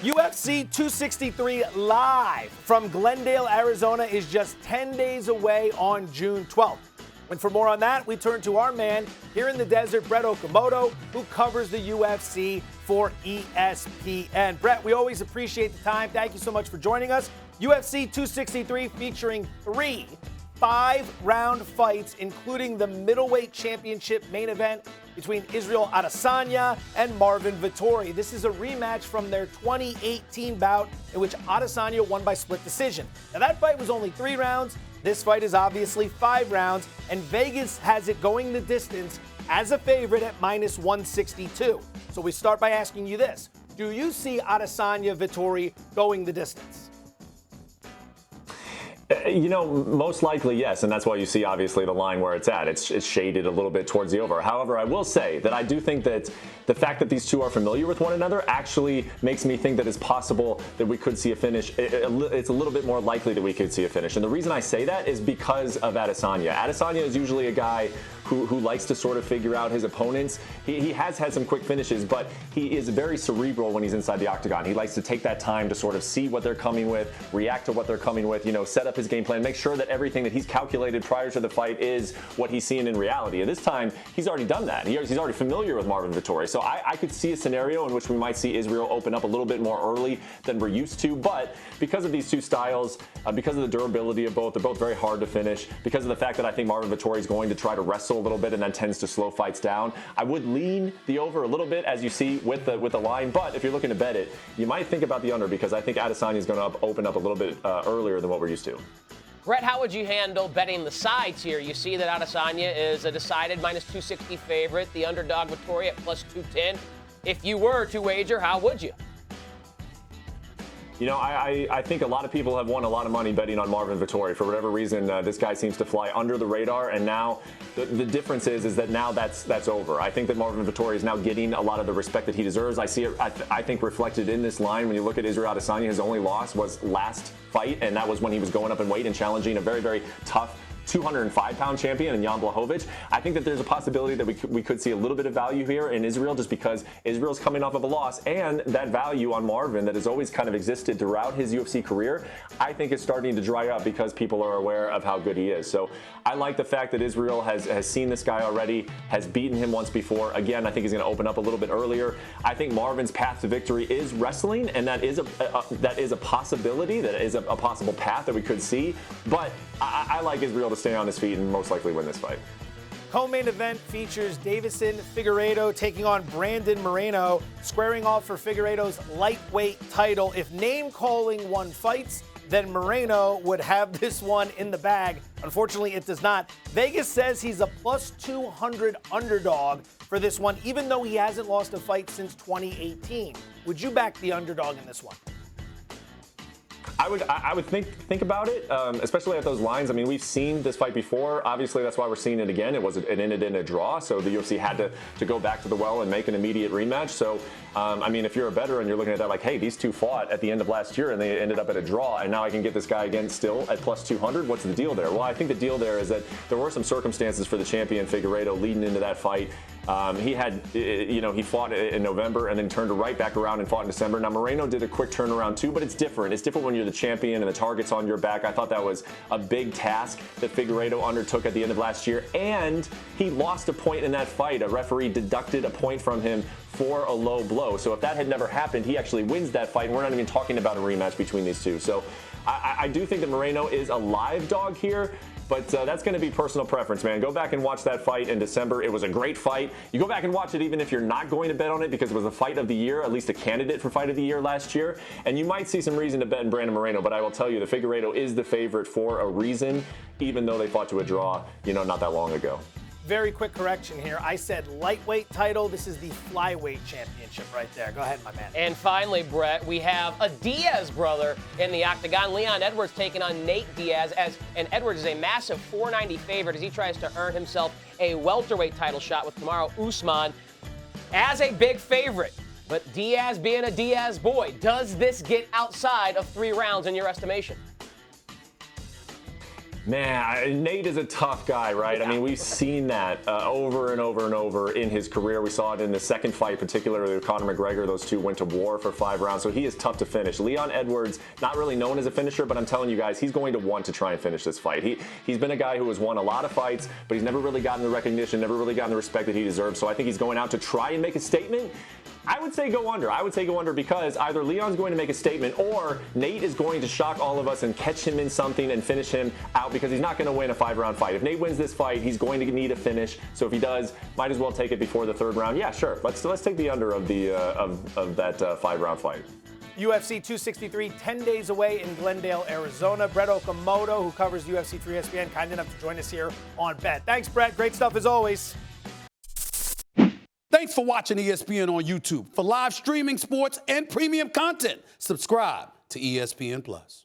UFC 263 live from Glendale, Arizona is just 10 days away on June 12th. And for more on that, we turn to our man here in the desert, Brett Okamoto, who covers the UFC for ESPN. Brett, we always appreciate the time. Thank you so much for joining us. UFC 263 featuring 3 5-round fights, including the middleweight championship main event between Israel Adesanya and Marvin Vettori. This is a rematch from their 2018 bout in which Adesanya won by split decision. Now, that fight was only 3 rounds. This fight is obviously 5 rounds, and Vegas has it going the distance as a favorite at -162. So we start by asking you this. Do you see Adesanya Vettori going the distance? Most likely, yes, and that's why you see, obviously, the line where it's at. It's shaded a little bit towards the over. However, I will say that I do think that the fact that these two are familiar with one another actually makes me think that it's possible that we could see a finish. It's a little bit more likely that we could see a finish. And the reason I say that is because of Adesanya. Adesanya is usually a guy who likes to sort of figure out his opponents. He has had some quick finishes, but he is very cerebral when he's inside the octagon. He likes to take that time to sort of see what they're coming with, react to what they're coming with, set up his game plan, make sure that everything that he's calculated prior to the fight is what he's seeing in reality. And this time, he's already done that. He's already familiar with Marvin Vettori. So I could see a scenario in which we might see Israel open up a little bit more early than we're used to. But because of these two styles, because of the durability of both, they're both very hard to finish. Because of the fact that I think Marvin Vettori is going to try to wrestle a little bit and then tends to slow fights down, I would lean the over a little bit, as you see with the line. But if you're looking to bet it, you might think about the under, because I think Adesanya is going to open up a little bit earlier than what we're used to. Brett, how would you handle betting the sides here? You see that Adesanya is a decided -260 favorite, the underdog Vettori at +210. If you were to wager, how would you? I think a lot of people have won a lot of money betting on Marvin Vettori. For whatever reason, this guy seems to fly under the radar, and now the difference is that now that's over. I think that Marvin Vettori is now getting a lot of the respect that he deserves. I see it, I think, reflected in this line. When you look at Israel Adesanya, his only loss was last fight, and that was when he was going up in weight and challenging a very, very tough 205-pound champion in Jan Blachowicz. I think that there's a possibility that we could see a little bit of value here in Israel, just because Israel's coming off of a loss, and that value on Marvin that has always kind of existed throughout his UFC career, I think is starting to dry up because people are aware of how good he is. So I like the fact that Israel has seen this guy already, has beaten him once before. Again, I think he's going to open up a little bit earlier. I think Marvin's path to victory is wrestling, and that is a possibility, that is a possible path that we could see. But I like Israel to stay on his feet and most likely win this fight. Co-main event features Deiveson Figuereido taking on Brandon Moreno, squaring off for Figueiredo's lightweight title. If name-calling one fights, then Moreno would have this one in the bag. Unfortunately, it does not. Vegas says he's a +200 underdog for this one, even though he hasn't lost a fight since 2018. Would you back the underdog in this one? I would think about it, especially at those lines. I mean, we've seen this fight before. Obviously, that's why we're seeing it again. It ended in a draw, so the UFC had to go back to the well and make an immediate rematch. So, I mean, if you're a bettor and you're looking at that like, hey, these two fought at the end of last year and they ended up at a draw, and now I can get this guy again still at +200, what's the deal there? Well, I think the deal there is that there were some circumstances for the champion Figueiredo leading into that fight. He fought in November and then turned right back around and fought in December. Now, Moreno did a quick turnaround too, but it's different. It's different when you're the champion and the target's on your back. I thought that was a big task that Figueiredo undertook at the end of last year, and he lost a point in that fight. A referee deducted a point from him for a low blow. So if that had never happened, he actually wins that fight, and we're not even talking about a rematch between these two. So I do think that Moreno is a live dog here. But that's going to be personal preference, man. Go back and watch that fight in December. It was a great fight. You go back and watch it even if you're not going to bet on it, because it was a fight of the year, at least a candidate for fight of the year last year. And you might see some reason to bet in Brandon Moreno, but I will tell you, the Figueiredo is the favorite for a reason, even though they fought to a draw, not that long ago. Very quick correction here. I said lightweight title. This is the flyweight championship right there. Go ahead, my man. And finally, Brett, we have a Diaz brother in the octagon. Leon Edwards taking on Nate Diaz, and Edwards is a massive 490 favorite as he tries to earn himself a welterweight title shot with Kamaru Usman as a big favorite. But Diaz being a Diaz boy, does this get outside of 3 rounds in your estimation? Man, Nate is a tough guy, right? Yeah. I mean, we've seen that over and over and over in his career. We saw it in the second fight, particularly with Conor McGregor. Those two went to war for 5 rounds, so he is tough to finish. Leon Edwards, not really known as a finisher, but I'm telling you guys, he's going to want to try and finish this fight. He's been a guy who has won a lot of fights, but he's never really gotten the recognition, never really gotten the respect that he deserves. So I think he's going out to try and make a statement. I would say go under. I would say go under because either Leon's going to make a statement or Nate is going to shock all of us and catch him in something and finish him out because he's not going to win a 5-round fight. If Nate wins this fight, he's going to need a finish. So if he does, might as well take it before the 3rd round. Yeah, sure. Let's take the under of the of that 5-round fight. UFC 263, 10 days away in Glendale, Arizona. Brett Okamoto, who covers UFC for ESPN, kind enough to join us here on Bet. Thanks, Brett. Great stuff as always. Thanks for watching ESPN on YouTube. For live streaming, sports, and premium content, subscribe to ESPN+.